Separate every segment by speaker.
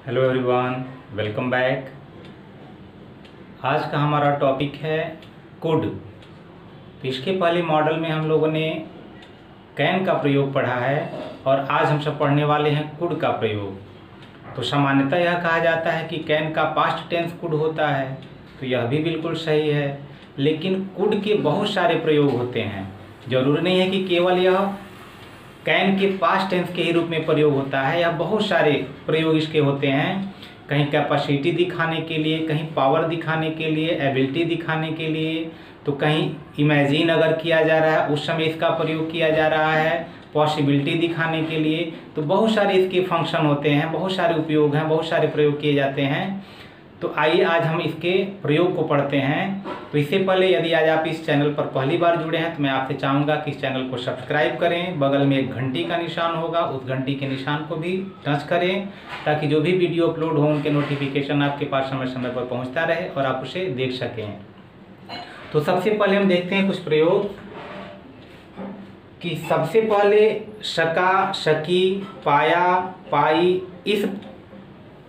Speaker 1: Hello everyone, welcome back. आज का हमारा टॉपिक है कुड। तो इसके पहले मॉडल में हम लोगों ने कैन का प्रयोग पढ़ा है और आज हम सब पढ़ने वाले हैं कुड का प्रयोग। तो सामान्यतः यह कहा जाता है कि कैन का पास्ट टेंस कुड होता है, तो यह भी बिल्कुल सही है। लेकिन कुड के बहुत सारे प्रयोग होते हैं। जरूरी नहीं है कि केवल यह कैन के पास्ट टेंस के ही रूप में प्रयोग होता है, या बहुत सारे प्रयोग इसके होते हैं। कहीं कैपेसिटी दिखाने के लिए, कहीं पावर दिखाने के लिए, एबिलिटी दिखाने के लिए, तो कहीं इमेजिन अगर किया जा रहा है उस समय इसका प्रयोग किया जा रहा है, पॉसिबिलिटी दिखाने के लिए। तो बहुत सारे इसके फंक्शन होते हैं, बहुत सारे उपयोग हैं, बहुत सारे प्रयोग किए जाते हैं। तो आइए आज हम इसके प्रयोग को पढ़ते हैं। तो इससे पहले यदि आज आप इस चैनल पर पहली बार जुड़े हैं तो मैं आपसे चाहूँगा कि इस चैनल को सब्सक्राइब करें। बगल में एक घंटी का निशान होगा, उस घंटी के निशान को भी टच करें ताकि जो भी वीडियो अपलोड हो उनके नोटिफिकेशन आपके पास समय समय पर पहुँचता रहे और आप उसे देख सकें। तो सबसे पहले हम देखते हैं कुछ प्रयोग कि सबसे पहले शका, शकी, पाया, पाई। इस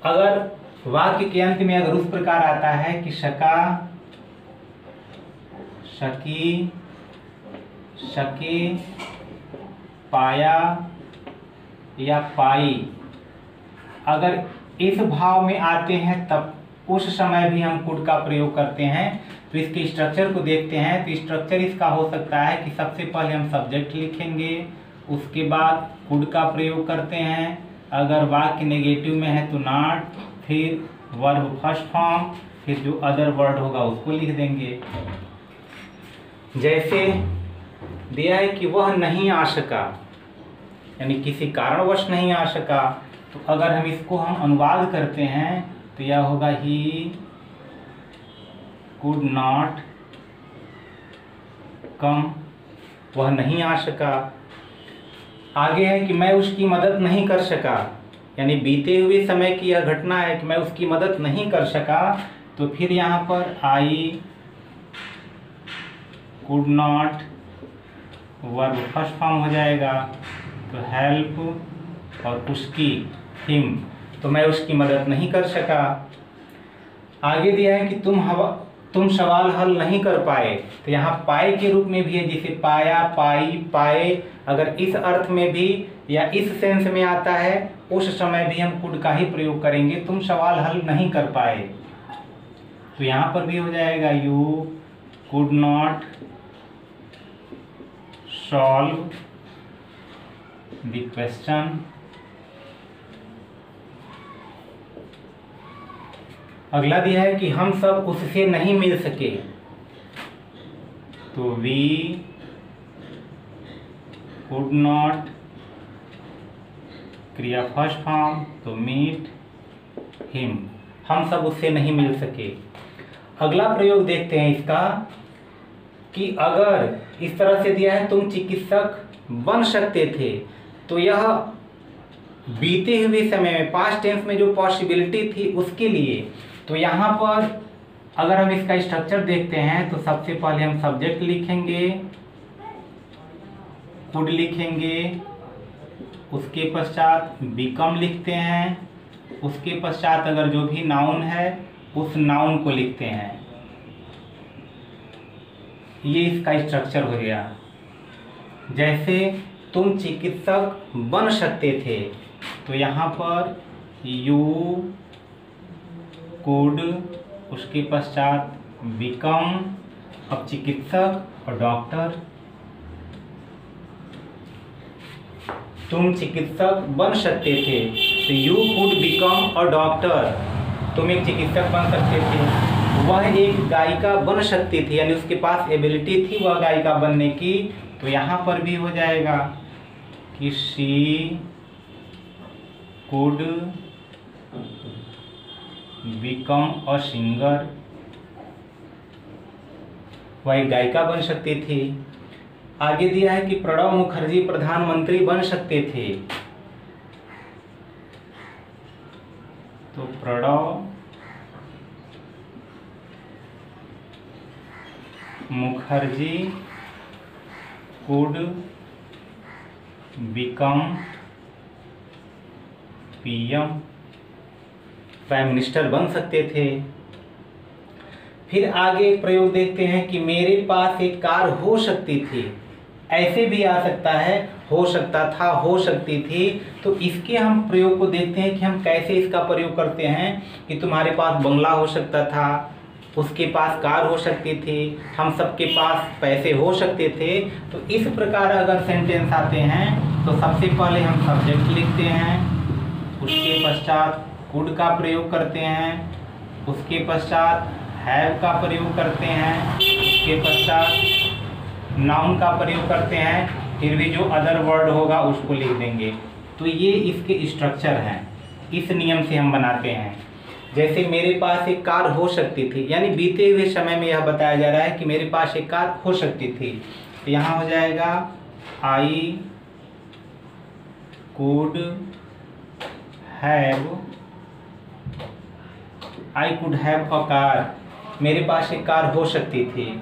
Speaker 1: अगर वाक्य के अंत में अगर उस प्रकार आता है कि शका, शकी, शके, पाया या पाई, अगर इस भाव में आते हैं तब उस समय भी हम कुड का प्रयोग करते हैं। तो इसके स्ट्रक्चर को देखते हैं। तो स्ट्रक्चर इसका हो सकता है कि सबसे पहले हम सब्जेक्ट लिखेंगे, उसके बाद कुड का प्रयोग करते हैं। अगर वाक्य नेगेटिव में है तो नॉट, फिर वर्ब फर्स्ट फॉर्म, फिर जो अदर वर्ड होगा उसको लिख देंगे। जैसे दिया है कि वह नहीं आ सका, यानी किसी कारणवश नहीं आ सका। तो अगर हम इसको अनुवाद करते हैं तो यह होगा ही कुड नॉट कम, वह नहीं आ सका। आगे है कि मैं उसकी मदद नहीं कर सका, यानी बीते हुए समय की यह घटना है कि मैं उसकी मदद नहीं कर सका। तो फिर यहाँ पर I could not, verb first form हो जाएगा, तो हेल्प और उसकी हिम, तो मैं उसकी मदद नहीं कर सका। आगे दिया है कि तुम सवाल हल नहीं कर पाए। तो यहाँ पाए के रूप में भी है, जैसे पाया, पाई, पाए। अगर इस अर्थ में भी या इस सेंस में आता है उस समय भी हम कुड का ही प्रयोग करेंगे। तुम सवाल हल नहीं कर पाए, तो यहाँ पर भी हो जाएगा you could not solve the question. अगला दिया है कि हम सब उससे नहीं मिल सके। तो वी कुड नॉट, क्रिया फर्स्ट फॉर्म, तो मीट हिम, हम सब उससे नहीं मिल सके। अगला प्रयोग देखते हैं इसका कि अगर इस तरह से दिया है तुम चिकित्सक बन सकते थे, तो यह बीते हुए समय में पास्ट टेंस में जो पॉसिबिलिटी थी उसके लिए। तो यहाँ पर अगर हम इसका स्ट्रक्चर देखते हैं तो सबसे पहले हम सब्जेक्ट लिखेंगे, कुड लिखेंगे, उसके पश्चात बिकम लिखते हैं, उसके पश्चात अगर जो भी नाउन है उस नाउन को लिखते हैं। ये इसका स्ट्रक्चर हो गया। जैसे तुम चिकित्सक बन सकते थे, तो यहाँ पर यू कुड, उसके पश्चात बिकम, अब चिकित्सक और डॉक्टर। तुम चिकित्सक बन सकते थे, तो you could become a doctor, तुम एक चिकित्सक बन सकते थे। वह एक गायिका बन सकती थी, यानी उसके पास एबिलिटी थी वह गायिका बनने की। तो यहाँ पर भी हो जाएगा कि she could become a singer, वह एक गायिका बन सकती थी। आगे दिया है कि प्रणब मुखर्जी प्रधानमंत्री बन सकते थे। तो Pranab Mukherjee could become PM, prime minister बन सकते थे। फिर आगे एक प्रयोग देखते हैं कि मेरे पास एक कार हो सकती थी, ऐसे भी आ सकता है, हो सकता था, हो सकती थी। तो इसके हम प्रयोग को देखते हैं कि हम कैसे इसका प्रयोग करते हैं कि तुम्हारे पास बंगला हो सकता था, उसके पास कार हो सकती थी, हम सबके पास पैसे हो सकते थे। तो इस प्रकार अगर सेंटेंस आते हैं तो सबसे पहले हम सब्जेक्ट लिखते हैं, उसके पश्चात कुड का प्रयोग करते हैं, उसके पश्चात हैव का प्रयोग करते हैं, उसके पश्चात नाउन का प्रयोग करते हैं, फिर भी जो अदर वर्ड होगा उसको लिख देंगे। तो ये इसके स्ट्रक्चर हैं, इस नियम से हम बनाते हैं। जैसे मेरे पास एक कार हो सकती थी, यानी बीते हुए समय में यह बताया जा रहा है कि मेरे पास एक कार हो सकती थी। तो यहाँ हो जाएगा I could have a car, मेरे पास एक कार हो सकती थी।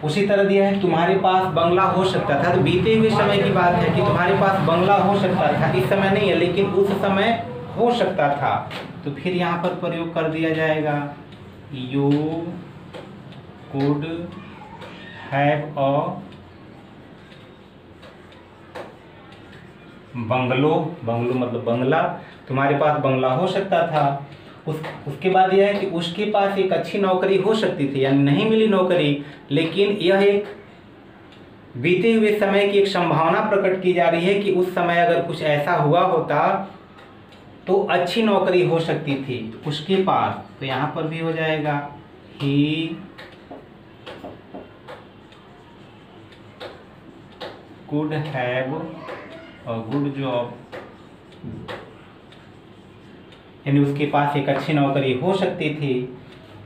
Speaker 1: उसी तरह दिया है तुम्हारे पास बंगला हो सकता था, तो बीते हुए समय की बात है कि तुम्हारे पास बंगला हो सकता था, इस समय नहीं है लेकिन उस समय हो सकता था। तो फिर यहाँ पर प्रयोग कर दिया जाएगा you could have a bungalow, bungalow मतलब बंगला, तुम्हारे पास बंगला हो सकता था। उसके बाद यह है कि उसके पास एक अच्छी नौकरी हो सकती थी, यानी नहीं मिली नौकरी, लेकिन यह एक बीते हुए समय की एक संभावना प्रकट की जा रही है कि उस समय अगर कुछ ऐसा हुआ होता तो अच्छी नौकरी हो सकती थी उसके पास। तो यहाँ पर भी हो जाएगा he could have a good job, यानी उसके पास एक अच्छी नौकरी हो सकती थी।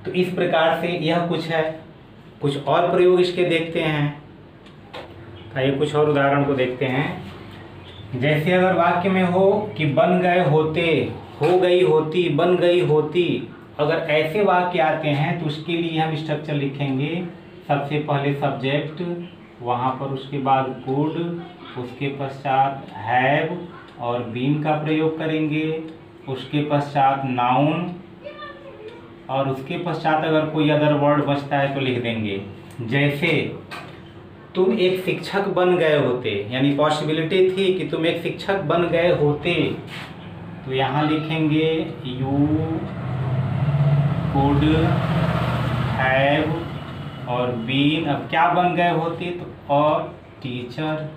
Speaker 1: तो इस प्रकार से यह कुछ है। कुछ और प्रयोग इसके देखते हैं। आइए कुछ और उदाहरण को देखते हैं। जैसे अगर वाक्य में हो कि बन गए होते, हो गई होती, बन गई होती, अगर ऐसे वाक्य आते हैं तो उसके लिए हम स्ट्रक्चर लिखेंगे। सबसे पहले सब्जेक्ट, वहाँ पर उसके बाद कुड, उसके पश्चात हैव और बीन का प्रयोग करेंगे, उसके पश्चात नाउन, और उसके पश्चात अगर कोई अदर वर्ड बचता है तो लिख देंगे। जैसे तुम एक शिक्षक बन गए होते, यानी पॉसिबिलिटी थी कि तुम एक शिक्षक बन गए होते, तो यहाँ लिखेंगे यू कुड हैव और बीन। अब क्या बन गए होते, तो और teacher,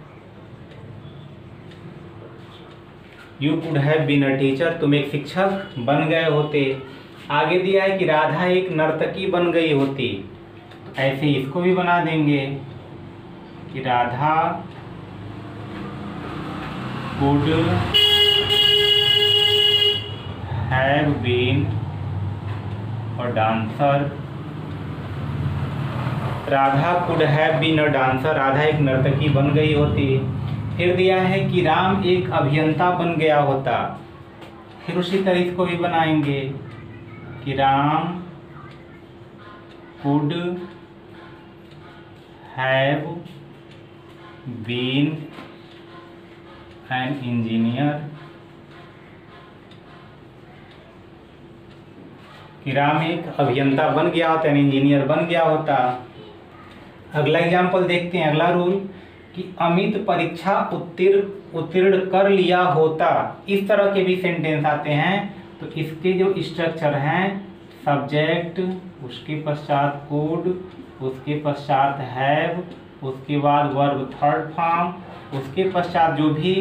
Speaker 1: you could have been a teacher, तुम एक शिक्षक बन गए होते। आगे दिया है कि राधा एक नर्तकी बन गई होती, तो ऐसे इसको भी बना देंगे कि Radha could have been a dancer, Radha could have been a dancer, Radha एक नर्तकी बन गई होती। फिर दिया है कि राम एक अभियंता बन गया होता, फिर उसी तरह इसको भी बनाएंगे कि Ram could have been an engineer, कि राम एक अभियंता बन गया होता, यानी इंजीनियर बन गया होता। अगला एग्जाम्पल देखते हैं, अगला रूल कि अमित परीक्षा उत्तीर्ण कर लिया होता। इस तरह के भी सेंटेंस आते हैं। तो इसके जो स्ट्रक्चर हैं, सब्जेक्ट, उसके पश्चात कुड, उसके पश्चात हैव, उसके बाद वर्ब थर्ड फॉर्म, उसके पश्चात जो भी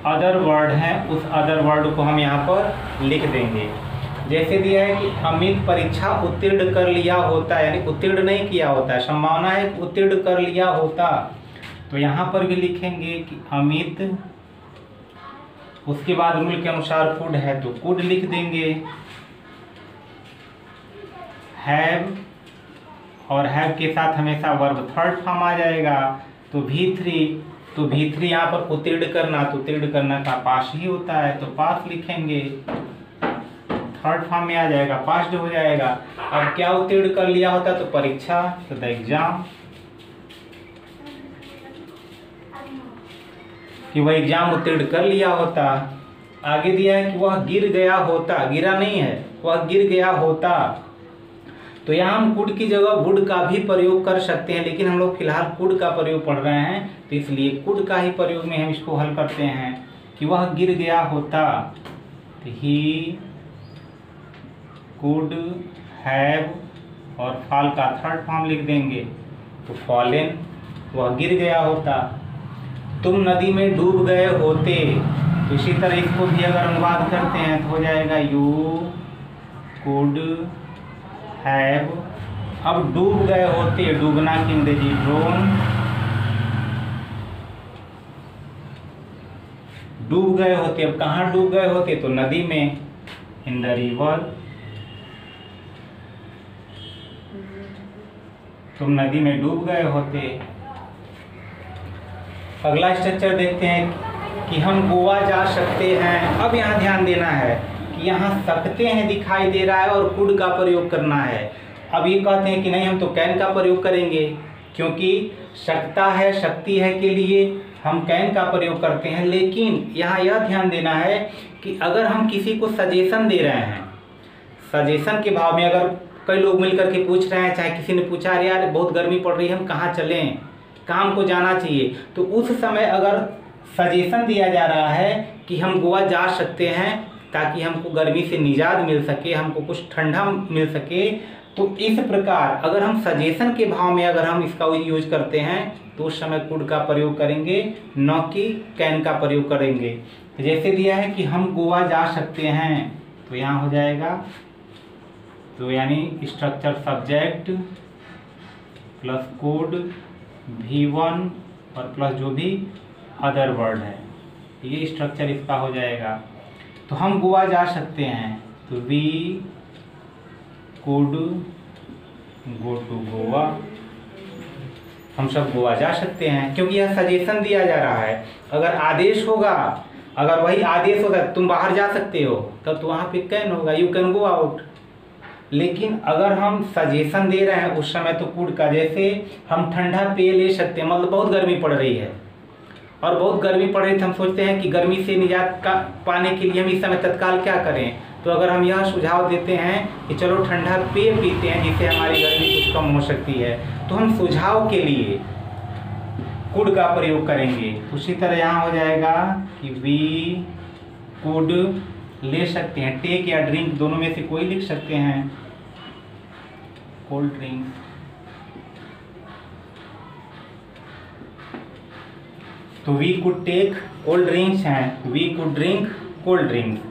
Speaker 1: अदर वर्ड है उस अदर वर्ड को हम यहाँ पर लिख देंगे। जैसे दिया है कि अमित परीक्षा उत्तीर्ण कर लिया होता, यानी उत्तीर्ण नहीं किया होता है, संभावना है कि उत्तीर्ण कर लिया होता, तो यहाँ पर भी लिखेंगे कि अमित, उसके बाद रूल के अनुसार कुड है तो कुड लिख देंगे, हैव और हैव के साथ हमेशा वर्ब थर्ड फॉर्म आ जाएगा। तो V3 यहाँ पर उत्तीर्ण करना, तो उत्तीर्ण करना का पास ही होता है, तो पास लिखेंगे, थर्ड फॉर्म में आ जाएगा, पास्ड हो जाएगा। अब क्या उत्तीर्ण कर लिया होता, तो परीक्षा, तो द एग्जाम, कि वह एग्जाम उत्तीर्ण कर लिया होता। आगे दिया है कि वह गिर गया होता, गिरा नहीं है, वह गिर गया होता। तो यहाँ हम कुड की जगह वुड का भी प्रयोग कर सकते हैं, लेकिन हम लोग फिलहाल कुड का प्रयोग पढ़ रहे हैं, तो इसलिए कुड का ही प्रयोग में हम इसको हल करते हैं कि वह गिर गया होता। तो ही कुड हैव, और फॉल का थर्ड फॉर्म लिख देंगे, तो फॉलन, वह गिर गया होता। तुम नदी में डूब गए होते, तो इसी तरह इसको भी अगर अनुवाद करते हैं तो हो जाएगा यू कुड हैव। अब डूब गए होते, डूबना की अंग्रेजी ड्रोन, डूब गए होते। अब कहाँ डूब गए होते, तो नदी में, इन द रिवर। तुम नदी में डूब गए होते। अगला स्ट्रक्चर देखते हैं कि हम गोवा जा सकते हैं। अब यहाँ ध्यान देना है कि यहाँ सकते हैं दिखाई दे रहा है और कुड का प्रयोग करना है। अब ये कहते हैं कि नहीं, हम तो कैन का प्रयोग करेंगे, क्योंकि सकता है, शक्ति है के लिए हम कैन का प्रयोग करते हैं। लेकिन यहाँ यह ध्यान देना है कि अगर हम किसी को सजेशन दे रहे हैं, सजेशन के भाव में अगर कई लोग मिलकर के पूछ रहे हैं, चाहे किसी ने पूछा अरे यार बहुत गर्मी पड़ रही है, हम कहाँ चलें, काम को जाना चाहिए, तो उस समय अगर सजेशन दिया जा रहा है कि हम गोवा जा सकते हैं ताकि हमको गर्मी से निजात मिल सके, हमको कुछ ठंडा मिल सके, तो इस प्रकार अगर हम सजेशन के भाव में अगर हम इसका यूज करते हैं तो उस समय कुड का प्रयोग करेंगे, न कि कैन का प्रयोग करेंगे। तो जैसे दिया है कि हम गोवा जा सकते हैं, तो यहाँ हो जाएगा, तो यानी structure subject plus code V1 और प्लस जो भी अदर वर्ड है, ये स्ट्रक्चर इसका हो जाएगा। तो हम गोवा जा सकते हैं, तो we could go to Goa, हम सब गोवा जा सकते हैं, क्योंकि यह सजेशन दिया जा रहा है। अगर आदेश होगा, अगर वही आदेश होगा तुम बाहर जा सकते हो, तब तो वहाँ पे कैन होगा, यू कैन गो आउट। लेकिन अगर हम सजेशन दे रहे हैं उस समय तो कुड का, जैसे हम ठंडा पेय ले सकते हैं, मतलब बहुत गर्मी पड़ रही है और बहुत गर्मी पड़ रही है, तो हम सोचते हैं कि गर्मी से निजात का पाने के लिए हम इस समय तत्काल क्या करें। तो अगर हम यह सुझाव देते हैं कि चलो ठंडा पेय पीते हैं जिससे हमारी गर्मी कुछ कम हो सकती है, तो हम सुझाव के लिए कुड का प्रयोग करेंगे। उसी तरह यहाँ हो जाएगा कि वी कुड ले सकते हैं, टेक या ड्रिंक दोनों में से कोई लिख सकते हैं, कोल्ड ड्रिंक। तो we could take cold drinks हैं, we could drink cold drink.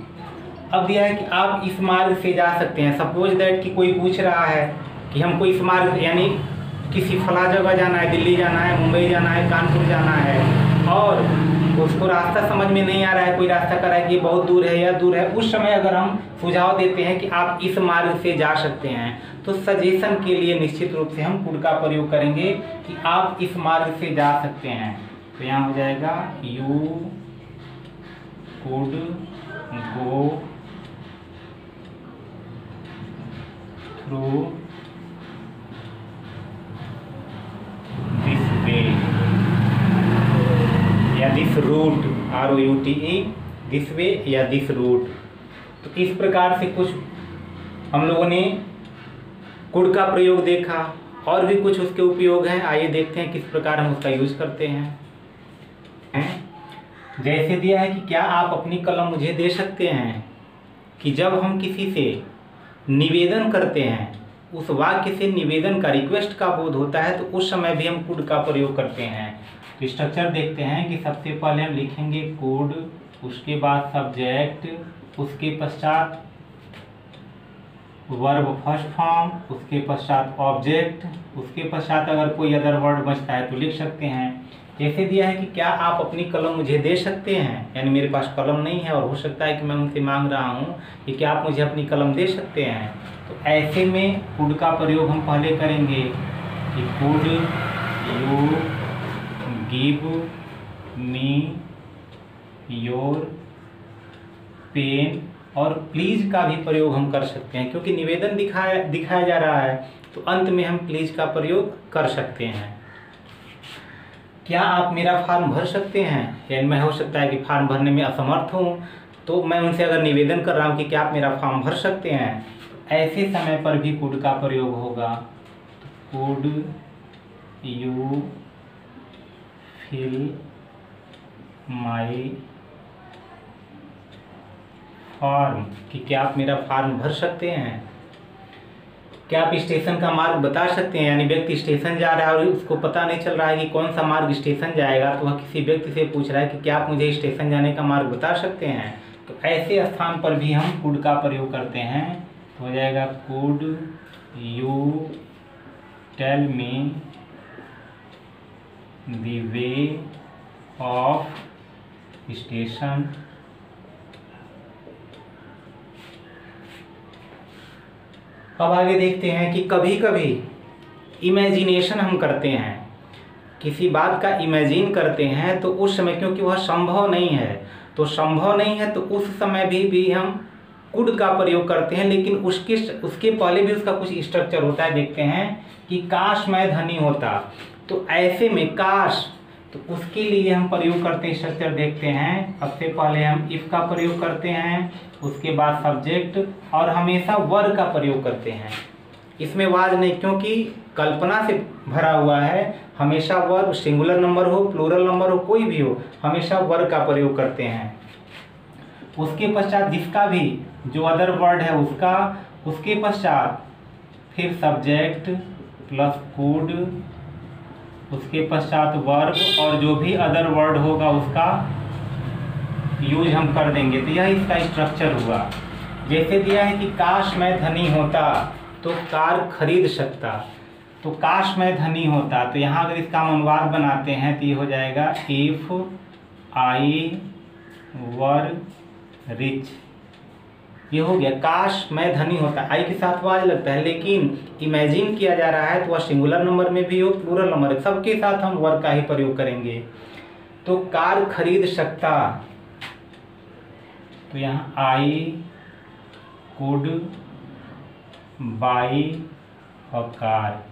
Speaker 1: अब दिया है कि आप इस मार्ग से जा सकते हैं। सपोज दैट कि कोई पूछ रहा है कि हमको इस मार्ग यानी किसी फला जगह जाना है, दिल्ली जाना है, मुंबई जाना है, कानपुर जाना है, और उसको रास्ता समझ में नहीं आ रहा है, कोई रास्ता कर रहा है कि ये बहुत दूर है या दूर है। उस समय अगर हम सुझाव देते हैं कि आप इस मार्ग से जा सकते हैं, तो सजेशन के लिए निश्चित रूप से हम कुड का प्रयोग करेंगे कि आप इस मार्ग से जा सकते हैं। तो यहाँ हो जाएगा you could go through this way या this route, ROUTE, this way या दिस रूट। तो इस प्रकार से कुछ हम लोगों ने कुड का प्रयोग देखा, और भी कुछ उसके उपयोग हैं। आइए देखते हैं किस प्रकार हम उसका यूज करते हैं। जैसे दिया है कि क्या आप अपनी कलम मुझे दे सकते हैं, कि जब हम किसी से निवेदन करते हैं, उस वाक्य से निवेदन का, रिक्वेस्ट का बोध होता है, तो उस समय भी हम कुड का प्रयोग करते हैं। तो स्ट्रक्चर देखते हैं कि सबसे पहले हम लिखेंगे कुड, उसके बाद सब्जेक्ट, उसके पश्चात वर्ब फर्स्ट फॉर्म, उसके पश्चात ऑब्जेक्ट, उसके पश्चात अगर कोई अदर वर्ड बचता है तो लिख सकते हैं। जैसे दिया है कि क्या आप अपनी कलम मुझे दे सकते हैं, यानी मेरे पास कलम नहीं है और हो सकता है कि मैं उनसे मांग रहा हूँ कि क्या आप मुझे अपनी कलम दे सकते हैं। तो ऐसे में कुड का प्रयोग हम पहले करेंगे कि could you give me your pen, और प्लीज़ का भी प्रयोग हम कर सकते हैं, क्योंकि निवेदन दिखाया जा रहा है, तो अंत में हम प्लीज़ का प्रयोग कर सकते हैं। क्या आप मेरा फॉर्म भर सकते हैं, यानी मैं हो सकता है कि फॉर्म भरने में असमर्थ हूँ, तो मैं उनसे अगर निवेदन कर रहा हूँ कि क्या आप मेरा फॉर्म भर सकते हैं, तो ऐसे समय पर भी कुड का प्रयोग होगा। Could you fill my form, कि क्या आप मेरा फॉर्म भर सकते हैं। क्या आप स्टेशन का मार्ग बता सकते हैं, यानी व्यक्ति स्टेशन जा रहा है और उसको पता नहीं चल रहा है कि कौन सा मार्ग स्टेशन जाएगा, तो वह किसी व्यक्ति से पूछ रहा है कि क्या आप मुझे स्टेशन जाने का मार्ग बता सकते हैं। तो ऐसे स्थान पर भी हम कुड का प्रयोग करते हैं। तो हो जाएगा could you tell me the way of station. अब आगे देखते हैं कि कभी कभी इमेजिनेशन हम करते हैं, किसी बात का इमेजिन करते हैं, तो उस समय क्योंकि वह संभव नहीं है, तो संभव नहीं है तो उस समय भी हम कुड का प्रयोग करते हैं। लेकिन उसके पहले भी उसका कुछ स्ट्रक्चर होता है। देखते हैं कि काश मैं धनी होता, तो ऐसे में काश, तो उसके लिए हम प्रयोग करते हैं स्ट्रक्चर। देखते हैं, सबसे पहले हम इफ का प्रयोग करते हैं, उसके बाद सब्जेक्ट, और हमेशा वर का प्रयोग करते हैं। इसमें वाज नहीं, क्योंकि कल्पना से भरा हुआ है। हमेशा वर, सिंगुलर नंबर हो, प्लूरल नंबर हो, कोई भी हो, हमेशा वर का प्रयोग करते हैं। उसके पश्चात जिसका भी जो अदर वर्ड है उसका, उसके पश्चात फिर सब्जेक्ट प्लस कुड, उसके पश्चात वर्ब, और जो भी अदर वर्ड होगा उसका यूज हम कर देंगे। तो यह इसका स्ट्रक्चर हुआ। जैसे दिया है कि काश मैं धनी होता, तो कार खरीद सकता, तो काश मैं धनी होता, तो यहाँ अगर इसका हम अनुवाद बनाते हैं तो ये हो जाएगा इफ आई वर रिच। ये हो गया काश मैं धनी होता, आई के साथ वाज लगता है, लेकिन इमेजिन किया जा रहा है तो वह सिंगुलर नंबर में भी हो, प्लूरल नंबर, सबके साथ हम वर का ही प्रयोग करेंगे। तो कार खरीद सकता, तो यहाँ I could by a car.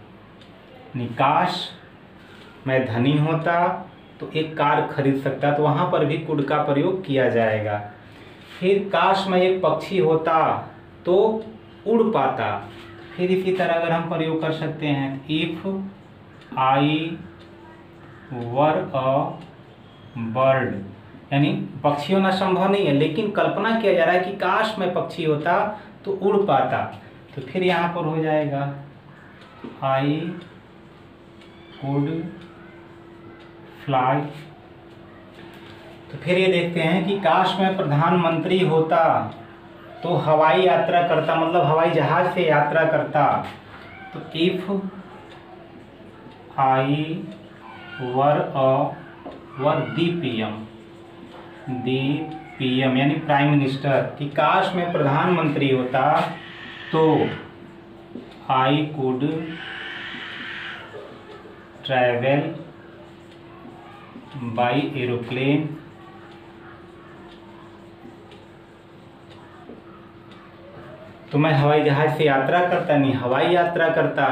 Speaker 1: काश मैं धनी होता तो एक कार खरीद सकता, तो वहाँ पर भी कुड का प्रयोग किया जाएगा। फिर काश मैं एक पक्षी होता तो उड़ पाता, फिर इसी तरह अगर हम प्रयोग कर सकते हैं, if I were a bird, यानी पक्षी होना संभव नहीं है, लेकिन कल्पना किया जा रहा है कि काश मैं पक्षी होता तो उड़ पाता, तो फिर यहाँ पर हो जाएगा आई कुड फ्लाई। तो फिर ये देखते हैं कि काश मैं प्रधानमंत्री होता तो हवाई यात्रा करता, मतलब हवाई जहाज से यात्रा करता, तो if I were the PM यानी प्राइम मिनिस्टर, कि काश मैं प्रधानमंत्री होता तो I could travel by aeroplane, तो मैं हवाई जहाज से यात्रा करता, नहीं हवाई यात्रा करता।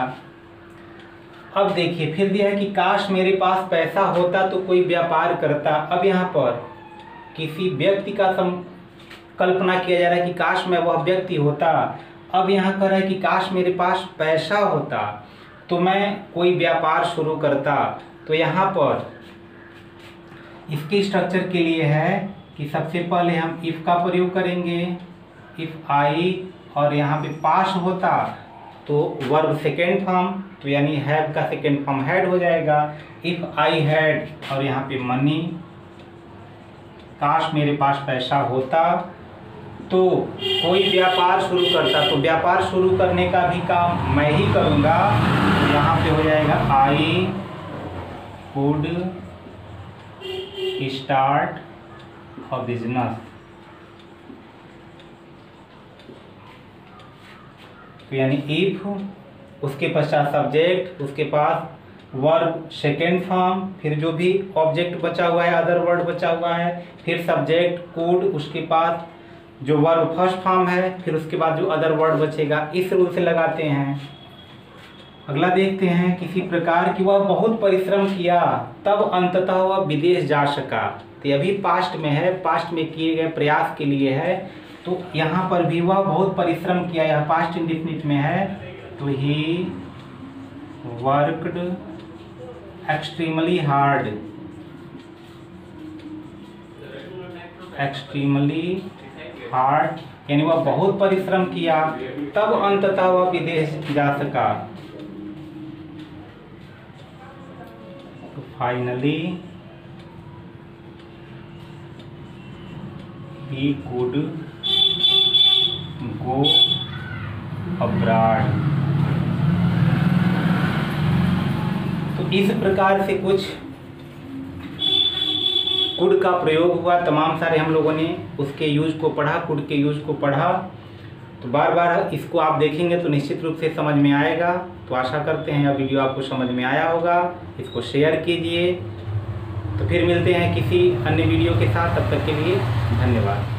Speaker 1: अब देखिए फिर दिया है कि काश मेरे पास पैसा होता तो कोई व्यापार करता। अब यहाँ पर किसी व्यक्ति का कल्पना किया जा रहा है कि काश मैं वह व्यक्ति होता। अब यहाँ कह रहा है कि काश मेरे पास पैसा होता तो मैं कोई व्यापार शुरू करता। तो यहाँ पर इसके स्ट्रक्चर के लिए है कि सबसे पहले हम इफ का प्रयोग करेंगे, इफ आई, और यहाँ पे पास होता तो वर्ब सेकेंड फॉर्म, तो यानी हैव का सेकेंड फॉर्म हैड हो जाएगा। इफ आई हैड, और यहाँ पे मनी, काश मेरे पास पैसा होता तो कोई व्यापार शुरू करता, तो व्यापार शुरू करने का भी काम मैं ही करूँगा। तो यहाँ पे हो जाएगा I would start a business. तो यानी इफ, उसके पश्चात सब्जेक्ट, उसके पास वर्ब सेकेंड फॉर्म, फिर जो भी ऑब्जेक्ट बचा हुआ है, अदर वर्ड बचा हुआ है, फिर सब्जेक्ट कुड, उसके पास जो वर्ब फर्स्ट फॉर्म है, फिर उसके बाद जो अदर वर्ड बचेगा। इस रूल से लगाते हैं। अगला देखते हैं, किसी प्रकार की वह बहुत परिश्रम किया तब अंततः वह विदेश जा सका। तो अभी पास्ट में है, पास्ट में किए गए प्रयास के लिए है। तो यहाँ पर भी वह बहुत परिश्रम किया, यह पास्ट इंडेफिनिट में है। तो he worked extremely hard, extremely hard, यानी वह बहुत परिश्रम किया तब अंततः वह विदेश जा सका। तो finally he could go abroad। तो इस प्रकार से कुछ कुड का प्रयोग हुआ। तमाम सारे हम लोगों ने उसके यूज को पढ़ा, कुड के यूज को पढ़ा। तो बार बार इसको आप देखेंगे तो निश्चित रूप से समझ में आएगा। तो आशा करते हैं यह वीडियो आपको समझ में आया होगा। इसको शेयर कीजिए। तो फिर मिलते हैं किसी अन्य वीडियो के साथ, तब तक के लिए धन्यवाद।